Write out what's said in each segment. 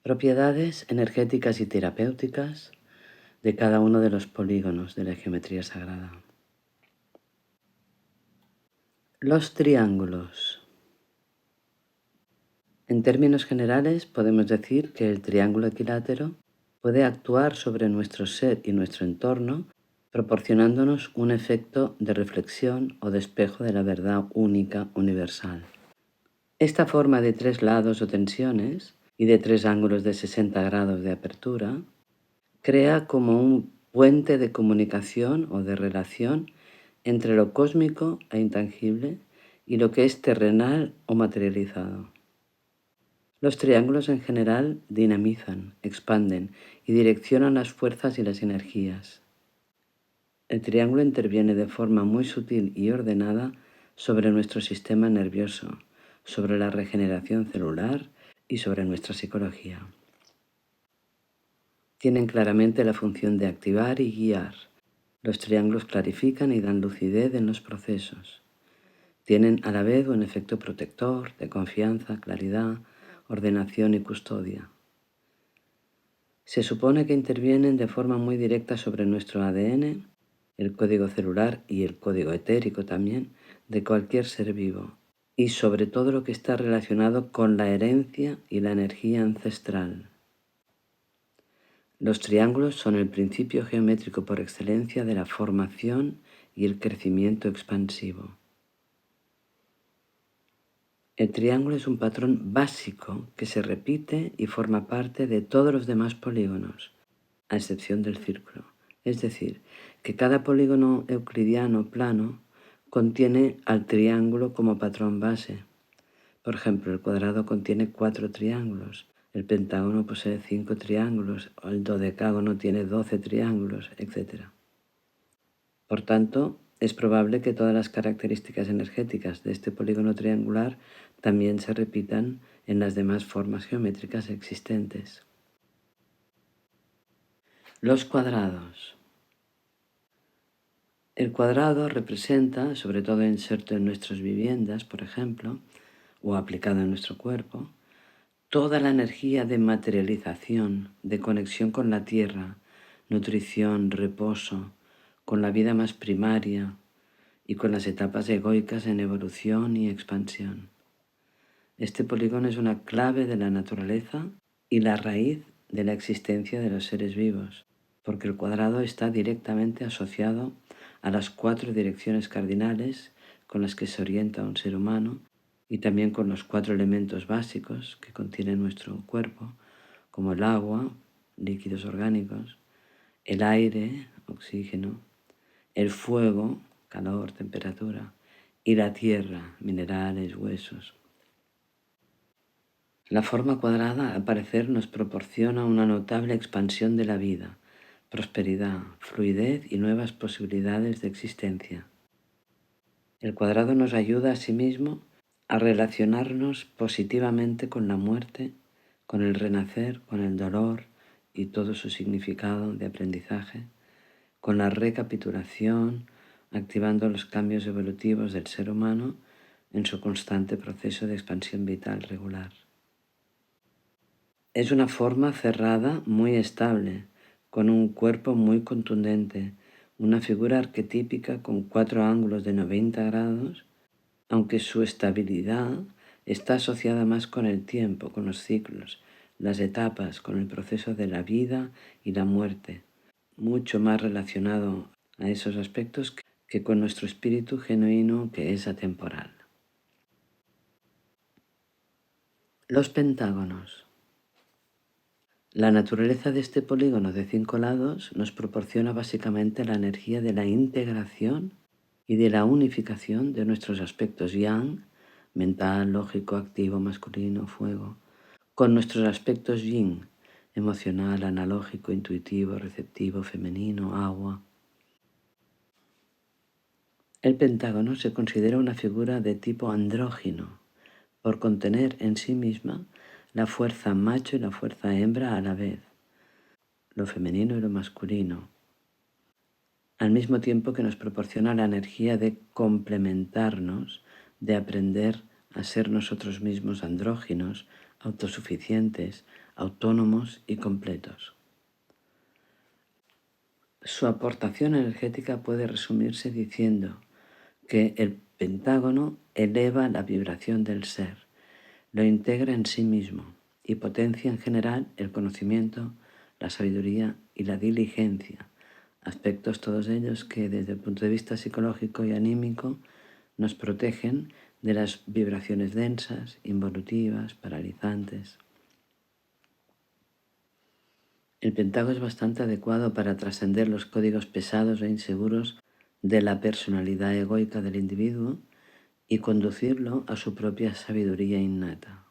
Propiedades energéticas y terapéuticas de cada uno de los polígonos de la geometría sagrada. Los triángulos. En términos generales, podemos decir que el triángulo equilátero puede actuar sobre nuestro ser y nuestro entorno, proporcionándonos un efecto de reflexión o de espejo de la verdad única universal. Esta forma de tres lados o tensiones y de tres ángulos de 60 grados de apertura crea como un puente de comunicación o de relación entre lo cósmico e intangible y lo que es terrenal o materializado. Los triángulos en general dinamizan, expanden y direccionan las fuerzas y las energías. El triángulo interviene de forma muy sutil y ordenada sobre nuestro sistema nervioso, sobre la regeneración celular y sobre nuestra psicología. Tienen claramente la función de activar y guiar. Los triángulos clarifican y dan lucidez en los procesos. Tienen a la vez un efecto protector, de confianza, claridad, ordenación y custodia. Se supone que intervienen de forma muy directa sobre nuestro ADN, el código celular y el código etérico también de cualquier ser vivo, y sobre todo lo que está relacionado con la herencia y la energía ancestral. Los triángulos son el principio geométrico por excelencia de la formación y el crecimiento expansivo. El triángulo es un patrón básico que se repite y forma parte de todos los demás polígonos, a excepción del círculo. Es decir, que cada polígono euclidiano plano contiene al triángulo como patrón base. Por ejemplo, el cuadrado contiene 4 triángulos, el pentágono posee 5 triángulos, el dodecágono tiene 12 triángulos, etc. Por tanto, es probable que todas las características energéticas de este polígono triangular también se repitan en las demás formas geométricas existentes. Los cuadrados. El cuadrado representa, sobre todo inserto en nuestras viviendas, por ejemplo, o aplicado en nuestro cuerpo, toda la energía de materialización, de conexión con la tierra, nutrición, reposo, con la vida más primaria y con las etapas egoicas en evolución y expansión. Este polígono es una clave de la naturaleza y la raíz de la existencia de los seres vivos, porque el cuadrado está directamente asociado a las 4 direcciones cardinales con las que se orienta un ser humano y también con los 4 elementos básicos que contiene nuestro cuerpo, como el agua, líquidos orgánicos, el aire, oxígeno, el fuego, calor, temperatura, y la tierra, minerales, huesos. La forma cuadrada, al parecer, nos proporciona una notable expansión de la vida, prosperidad, fluidez y nuevas posibilidades de existencia. El cuadrado nos ayuda asimismo a relacionarnos positivamente con la muerte, con el renacer, con el dolor y todo su significado de aprendizaje, con la recapitulación, activando los cambios evolutivos del ser humano en su constante proceso de expansión vital regular. Es una forma cerrada muy estable, con un cuerpo muy contundente, una figura arquetípica con 4 ángulos de 90 grados, aunque su estabilidad está asociada más con el tiempo, con los ciclos, las etapas, con el proceso de la vida y la muerte, mucho más relacionado a esos aspectos que con nuestro espíritu genuino que es atemporal. Los pentágonos. La naturaleza de este polígono de 5 lados nos proporciona básicamente la energía de la integración y de la unificación de nuestros aspectos yang, mental, lógico, activo, masculino, fuego, con nuestros aspectos yin, emocional, analógico, intuitivo, receptivo, femenino, agua. El pentágono se considera una figura de tipo andrógino, por contener en sí misma la fuerza macho y la fuerza hembra a la vez, lo femenino y lo masculino, al mismo tiempo que nos proporciona la energía de complementarnos, de aprender a ser nosotros mismos andróginos, autosuficientes, autónomos y completos. Su aportación energética puede resumirse diciendo que el pentágono eleva la vibración del ser, lo integra en sí mismo y potencia en general el conocimiento, la sabiduría y la diligencia, aspectos todos ellos que desde el punto de vista psicológico y anímico nos protegen de las vibraciones densas, involutivas, paralizantes. El pentágono es bastante adecuado para trascender los códigos pesados e inseguros de la personalidad egoica del individuo y conducirlo a su propia sabiduría innata.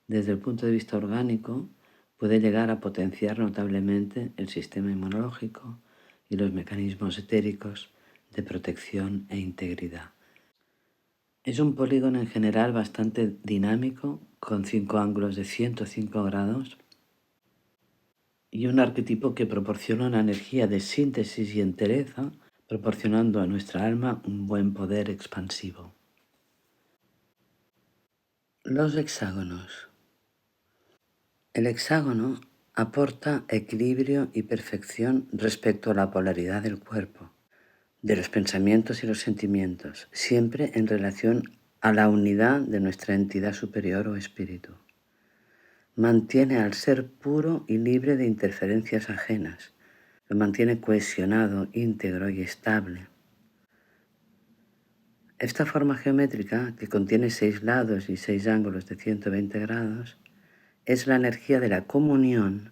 Desde el punto de vista orgánico, puede llegar a potenciar notablemente el sistema inmunológico y los mecanismos etéricos de protección e integridad. Es un polígono en general bastante dinámico, con 5 ángulos de 105 grados y un arquetipo que proporciona una energía de síntesis y entereza, proporcionando a nuestra alma un buen poder expansivo. Los hexágonos. El hexágono aporta equilibrio y perfección respecto a la polaridad del cuerpo, de los pensamientos y los sentimientos, siempre en relación a la unidad de nuestra entidad superior o espíritu. Mantiene al ser puro y libre de interferencias ajenas, lo mantiene cohesionado, íntegro y estable. Esta forma geométrica, que contiene 6 lados y 6 ángulos de 120 grados, es la energía de la comunión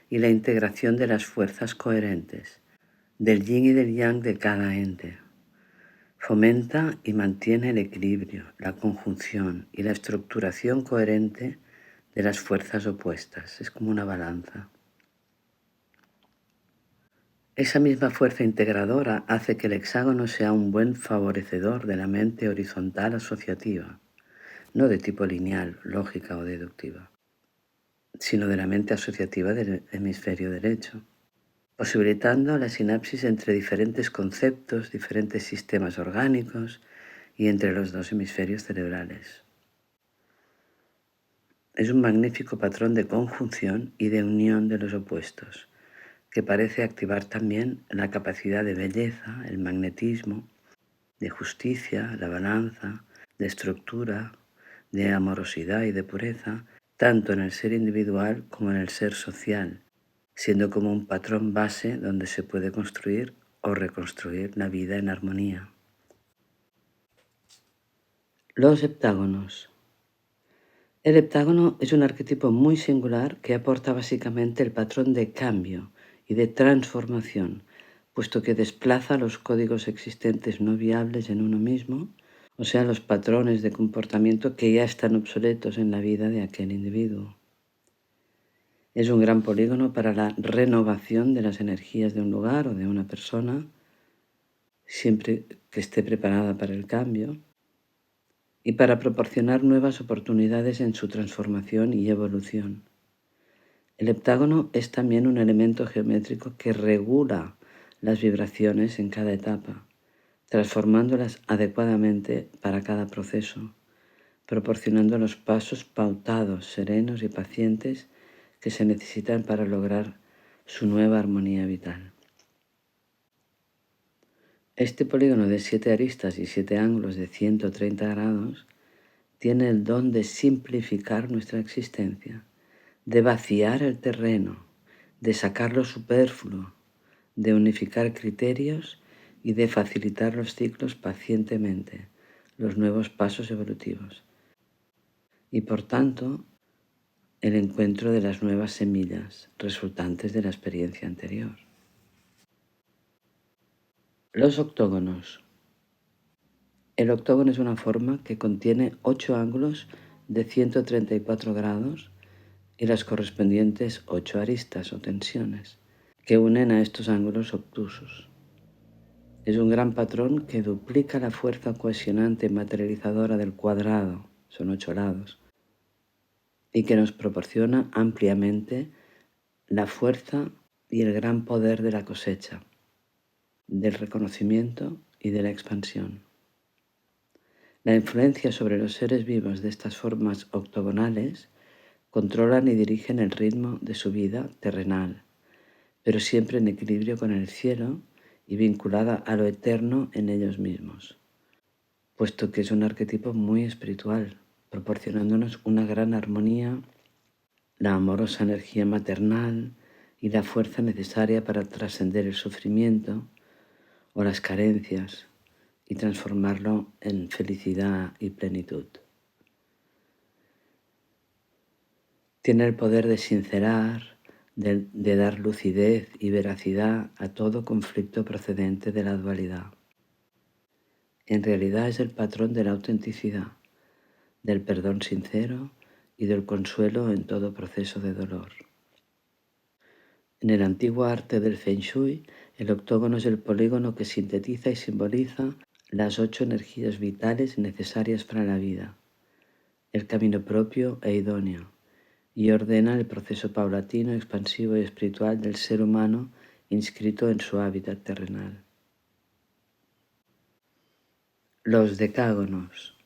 y la integración de las fuerzas coherentes, del yin y del yang de cada ente. Fomenta y mantiene el equilibrio, la conjunción y la estructuración coherente de las fuerzas opuestas. Es como una balanza. Esa misma fuerza integradora hace que el hexágono sea un buen favorecedor de la mente horizontal asociativa, no de tipo lineal, lógica o deductiva, sino de la mente asociativa del hemisferio derecho, posibilitando la sinapsis entre diferentes conceptos, diferentes sistemas orgánicos y entre los dos hemisferios cerebrales. Es un magnífico patrón de conjunción y de unión de los opuestos, que parece activar también la capacidad de belleza, el magnetismo, de justicia, la balanza, de estructura, de amorosidad y de pureza, tanto en el ser individual como en el ser social, siendo como un patrón base donde se puede construir o reconstruir la vida en armonía. Los heptágonos. El heptágono es un arquetipo muy singular que aporta básicamente el patrón de cambio y de transformación, puesto que desplaza los códigos existentes no viables en uno mismo, o sea, los patrones de comportamiento que ya están obsoletos en la vida de aquel individuo. Es un gran polígono para la renovación de las energías de un lugar o de una persona, siempre que esté preparada para el cambio, y para proporcionar nuevas oportunidades en su transformación y evolución. El heptágono es también un elemento geométrico que regula las vibraciones en cada etapa, transformándolas adecuadamente para cada proceso, proporcionando los pasos pautados, serenos y pacientes que se necesitan para lograr su nueva armonía vital. Este polígono de 7 aristas y 7 ángulos de 130 grados tiene el don de simplificar nuestra existencia, de vaciar el terreno, de sacar lo superfluo, de unificar criterios y de facilitar los ciclos pacientemente, los nuevos pasos evolutivos. Y por tanto, el encuentro de las nuevas semillas resultantes de la experiencia anterior. Los octógonos. El octógono es una forma que contiene 8 ángulos de 134 grados y las correspondientes 8 aristas o tensiones que unen a estos ángulos obtusos. Es un gran patrón que duplica la fuerza cohesionante y materializadora del cuadrado, son 8 lados, y que nos proporciona ampliamente la fuerza y el gran poder de la cosecha, del reconocimiento y de la expansión. La influencia sobre los seres vivos de estas formas octogonales controlan y dirigen el ritmo de su vida terrenal, pero siempre en equilibrio con el cielo y vinculada a lo eterno en ellos mismos, puesto que es un arquetipo muy espiritual, proporcionándonos una gran armonía, la amorosa energía maternal y la fuerza necesaria para trascender el sufrimiento o las carencias y transformarlo en felicidad y plenitud. Tiene el poder de sincerar, de dar lucidez y veracidad a todo conflicto procedente de la dualidad. En realidad es el patrón de la autenticidad, del perdón sincero y del consuelo en todo proceso de dolor. En el antiguo arte del Feng Shui, el octógono es el polígono que sintetiza y simboliza las 8 energías vitales necesarias para la vida, el camino propio e idóneo, y ordena el proceso paulatino, expansivo y espiritual del ser humano inscrito en su hábitat terrenal. Los decágonos.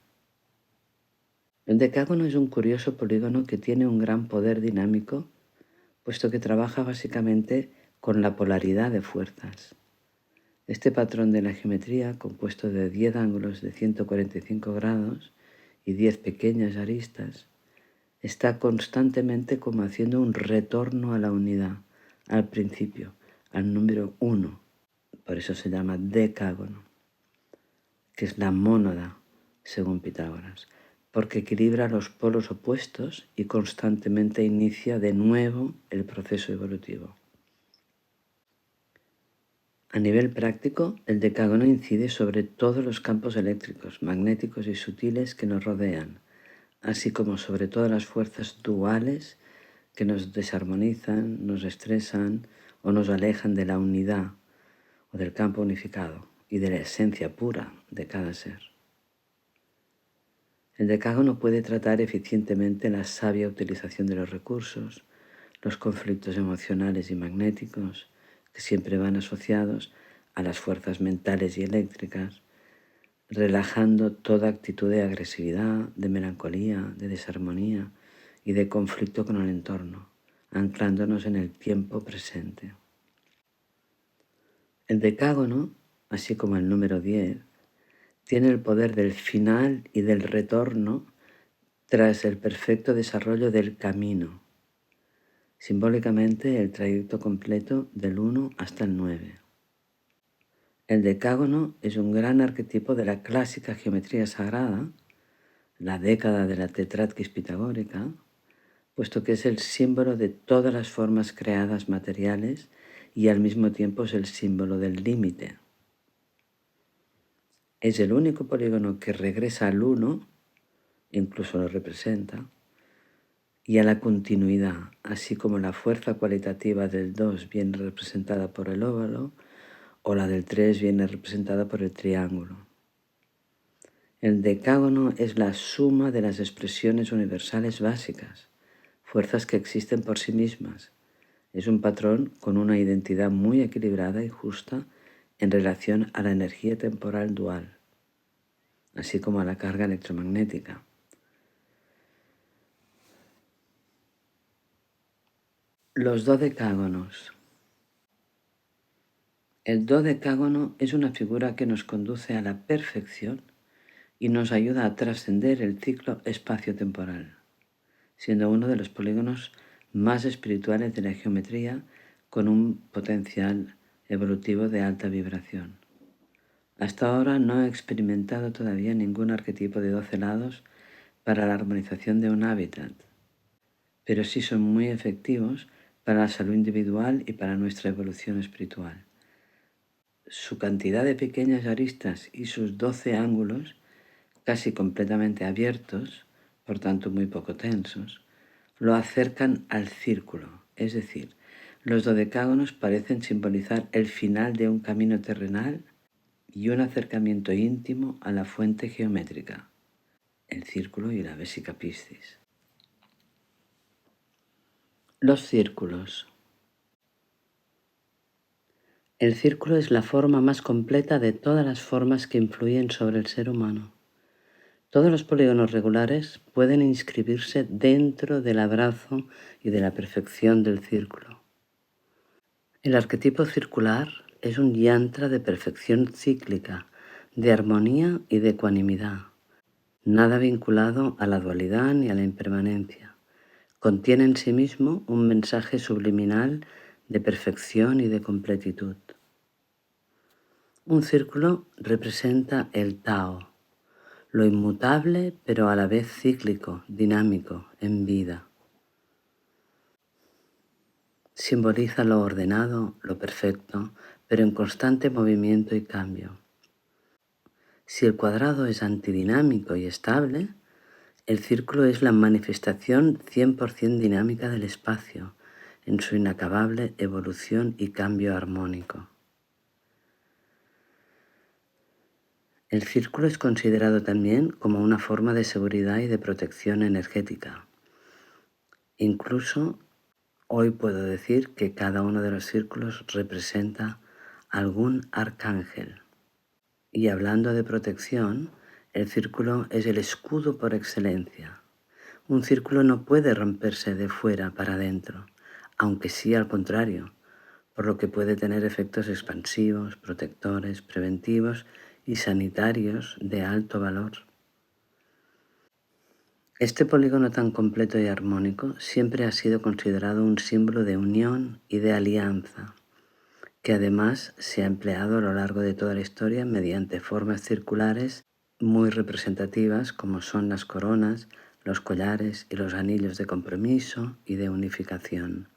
El decágono es un curioso polígono que tiene un gran poder dinámico, puesto que trabaja básicamente con la polaridad de fuerzas. Este patrón de la geometría, compuesto de 10 ángulos de 145 grados y 10 pequeñas aristas, está constantemente como haciendo un retorno a la unidad, al principio, al número 1. Por eso se llama decágono, que es la mónada, según Pitágoras, porque equilibra los polos opuestos y constantemente inicia de nuevo el proceso evolutivo. A nivel práctico, el decágono incide sobre todos los campos eléctricos, magnéticos y sutiles que nos rodean, así como sobre todas las fuerzas duales que nos desarmonizan, nos estresan o nos alejan de la unidad o del campo unificado y de la esencia pura de cada ser. El decágono puede tratar eficientemente la sabia utilización de los recursos, los conflictos emocionales y magnéticos, que siempre van asociados a las fuerzas mentales y eléctricas, relajando toda actitud de agresividad, de melancolía, de desarmonía y de conflicto con el entorno, anclándonos en el tiempo presente. El decágono, así como el número 10, tiene el poder del final y del retorno tras el perfecto desarrollo del camino, simbólicamente el trayecto completo del 1 hasta el 9. El decágono es un gran arquetipo de la clásica geometría sagrada, la década de la tetraquis pitagórica, puesto que es el símbolo de todas las formas creadas materiales y al mismo tiempo es el símbolo del límite. Es el único polígono que regresa al 1, incluso lo representa, y a la continuidad, así como la fuerza cualitativa del 2 viene representada por el óvalo o la del 3 viene representada por el triángulo. El decágono es la suma de las expresiones universales básicas, fuerzas que existen por sí mismas. Es un patrón con una identidad muy equilibrada y justa en relación a la energía temporal dual, así como a la carga electromagnética. Los dodecágonos. El dodecágono es una figura que nos conduce a la perfección y nos ayuda a trascender el ciclo espacio-temporal, siendo uno de los polígonos más espirituales de la geometría con un potencial evolutivo de alta vibración. Hasta ahora no he experimentado todavía ningún arquetipo de 12 lados para la armonización de un hábitat, pero sí son muy efectivos para la salud individual y para nuestra evolución espiritual. Su cantidad de pequeñas aristas y sus 12 ángulos, casi completamente abiertos, por tanto muy poco tensos, lo acercan al círculo, es decir, los dodecágonos parecen simbolizar el final de un camino terrenal y un acercamiento íntimo a la fuente geométrica, el círculo y la vésica Piscis. Los círculos. El círculo es la forma más completa de todas las formas que influyen sobre el ser humano. Todos los polígonos regulares pueden inscribirse dentro del abrazo y de la perfección del círculo. El arquetipo circular es un yantra de perfección cíclica, de armonía y de ecuanimidad, nada vinculado a la dualidad ni a la impermanencia. Contiene en sí mismo un mensaje subliminal de perfección y de completitud. Un círculo representa el Tao, lo inmutable pero a la vez cíclico, dinámico, en vida. Simboliza lo ordenado, lo perfecto, pero en constante movimiento y cambio. Si el cuadrado es antidinámico y estable, el círculo es la manifestación 100% dinámica del espacio, en su inacabable evolución y cambio armónico. El círculo es considerado también como una forma de seguridad y de protección energética. Incluso hoy puedo decir que cada uno de los círculos representa algún arcángel. Y hablando de protección, el círculo es el escudo por excelencia. Un círculo no puede romperse de fuera para adentro, aunque sí al contrario, por lo que puede tener efectos expansivos, protectores, preventivos y sanitarios de alto valor. Este polígono tan completo y armónico siempre ha sido considerado un símbolo de unión y de alianza, que además se ha empleado a lo largo de toda la historia mediante formas circulares muy representativas como son las coronas, los collares y los anillos de compromiso y de unificación.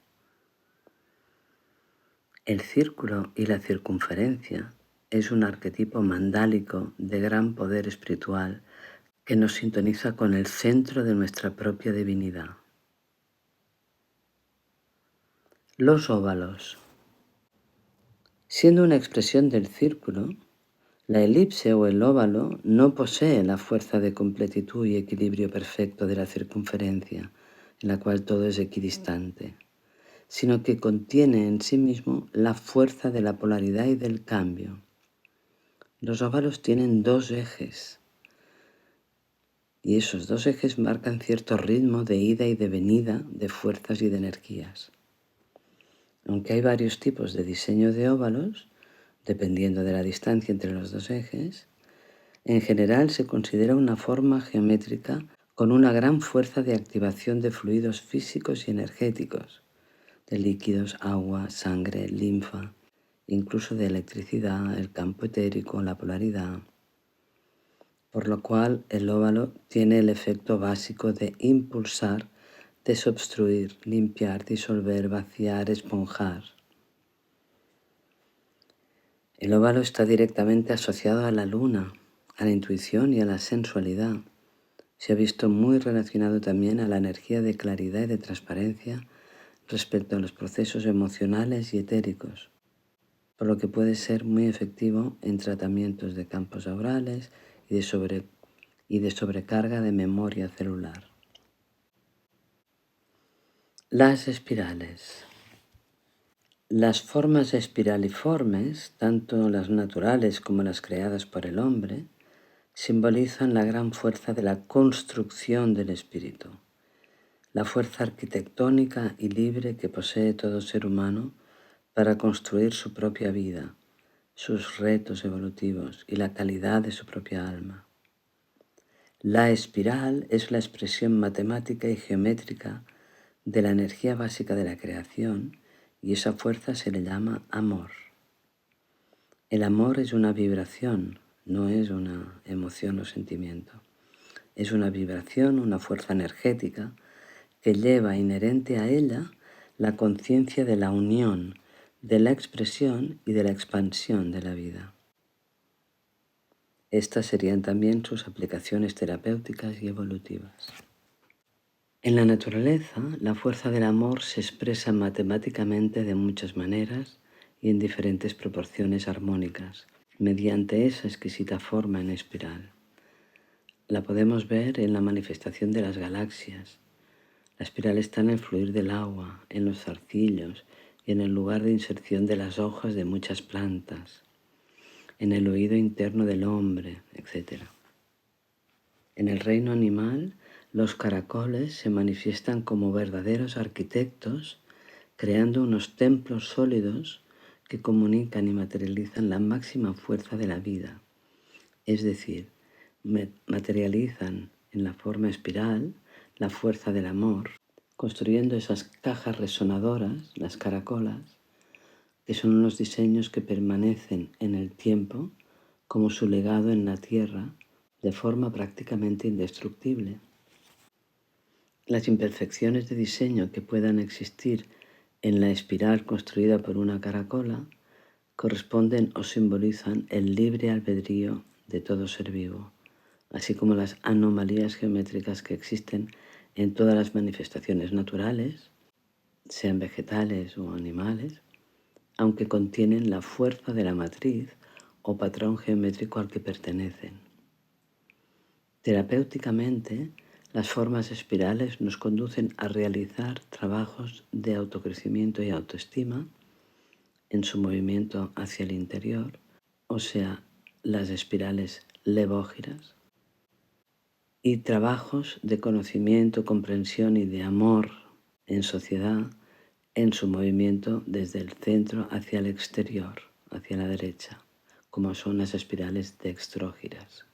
El círculo y la circunferencia es un arquetipo mandálico de gran poder espiritual que nos sintoniza con el centro de nuestra propia divinidad. Los óvalos. Siendo una expresión del círculo, la elipse o el óvalo no posee la fuerza de completitud y equilibrio perfecto de la circunferencia, en la cual todo es equidistante, sino que contiene en sí mismo la fuerza de la polaridad y del cambio. Los óvalos tienen dos ejes, y esos dos ejes marcan cierto ritmo de ida y de venida de fuerzas y de energías. Aunque hay varios tipos de diseño de óvalos, dependiendo de la distancia entre los dos ejes, en general se considera una forma geométrica con una gran fuerza de activación de fluidos físicos y energéticos, de líquidos, agua, sangre, linfa, incluso de electricidad, el campo etérico, la polaridad. Por lo cual el óvalo tiene el efecto básico de impulsar, desobstruir, limpiar, disolver, vaciar, esponjar. El óvalo está directamente asociado a la luna, a la intuición y a la sensualidad. Se ha visto muy relacionado también a la energía de claridad y de transparencia respecto a los procesos emocionales y etéricos, por lo que puede ser muy efectivo en tratamientos de campos aurales y de sobrecarga de memoria celular. Las espirales. Las formas espiraliformes, tanto las naturales como las creadas por el hombre, simbolizan la gran fuerza de la construcción del espíritu, la fuerza arquitectónica y libre que posee todo ser humano para construir su propia vida, sus retos evolutivos y la calidad de su propia alma. La espiral es la expresión matemática y geométrica de la energía básica de la creación y esa fuerza se le llama amor. El amor es una vibración, no es una emoción o sentimiento. Es una vibración, una fuerza energética que lleva inherente a ella la conciencia de la unión, de la expresión y de la expansión de la vida. Estas serían también sus aplicaciones terapéuticas y evolutivas. En la naturaleza, la fuerza del amor se expresa matemáticamente de muchas maneras y en diferentes proporciones armónicas, mediante esa exquisita forma en espiral. La podemos ver en la manifestación de las galaxias. La espiral está en el fluir del agua, en los zarcillos y en el lugar de inserción de las hojas de muchas plantas, en el oído interno del hombre, etc. En el reino animal, los caracoles se manifiestan como verdaderos arquitectos, creando unos templos sólidos que comunican y materializan la máxima fuerza de la vida. Es decir, materializan en la forma espiral la fuerza del amor, construyendo esas cajas resonadoras, las caracolas, que son unos diseños que permanecen en el tiempo como su legado en la Tierra de forma prácticamente indestructible. Las imperfecciones de diseño que puedan existir en la espiral construida por una caracola corresponden o simbolizan el libre albedrío de todo ser vivo, así como las anomalías geométricas que existen en todas las manifestaciones naturales, sean vegetales o animales, aunque contienen la fuerza de la matriz o patrón geométrico al que pertenecen. Terapéuticamente, las formas espirales nos conducen a realizar trabajos de autocrecimiento y autoestima en su movimiento hacia el interior, o sea, las espirales levógiras, y trabajos de conocimiento, comprensión y de amor en sociedad en su movimiento desde el centro hacia el exterior, hacia la derecha, como son las espirales dextrógiras.